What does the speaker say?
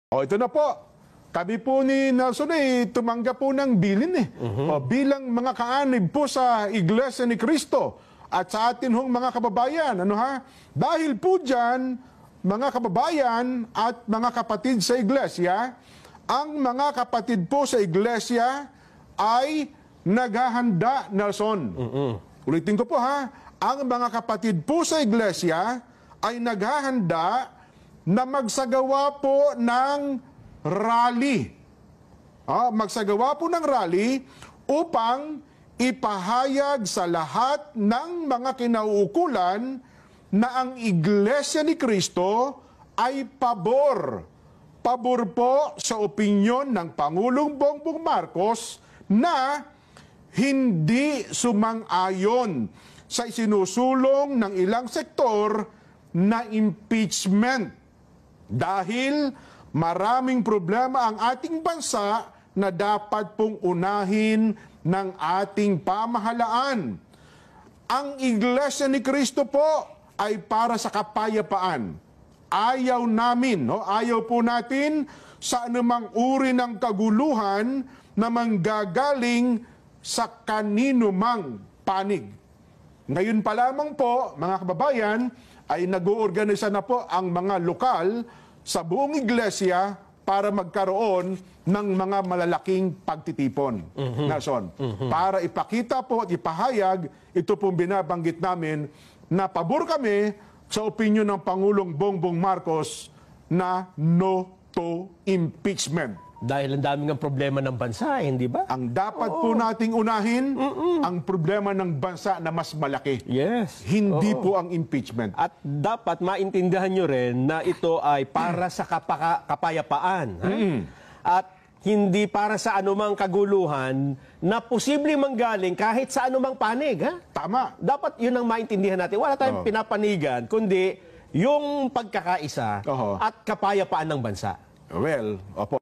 O ito na po. Kami po ni Nelson tumanggap po ng bilin O, bilang mga kaanib po sa Iglesia ni Cristo at sa atin hong mga kababayan. Dahil po dyan, mga kababayan at mga kapatid sa Iglesia, ang mga kapatid po sa Iglesia ay naghahanda, Nelson. Ulitin ko po ang mga kapatid po sa Iglesia ay naghahanda na magsagawa po ng rally. Magsagawa po ng rally upang ipahayag sa lahat ng mga kinauukulan na ang Iglesia ni Cristo ay pabor. Pabor po sa opinyon ng Pangulong Bongbong Marcos na hindi sumang-ayon sa isinusulong ng ilang sektor na impeachment. Dahil maraming problema ang ating bansa na dapat pong unahin ng ating pamahalaan. Ang Iglesia ni Cristo po ay para sa kapayapaan. Ayaw namin, ayaw po natin sa anumang uri ng kaguluhan na manggagaling sa kanino mang panig. Ngayon pa lamang po, mga kababayan, ay nag-uorganisa na po ang mga lokal sa buong iglesia para magkaroon ng mga malalaking pagtitipon. Nelson, para ipakita po at ipahayag, ito pong binabanggit namin na pabor kami sa opinyon ng Pangulong Bongbong Marcos na no to impeachment. Dahil ang daming ang problema ng bansa, hindi ba? Ang dapat po nating unahin, ang problema ng bansa na mas malaki. Yes. Hindi po ang impeachment. At dapat maintindihan nyo rin na ito ay para sa kapayapaan. At hindi para sa anumang kaguluhan na posibleng manggaling kahit sa anumang panig. Tama. Dapat yun ang maintindihan natin. Wala tayong pinapanigan, kundi yung pagkakaisa at kapayapaan ng bansa. Well, opo.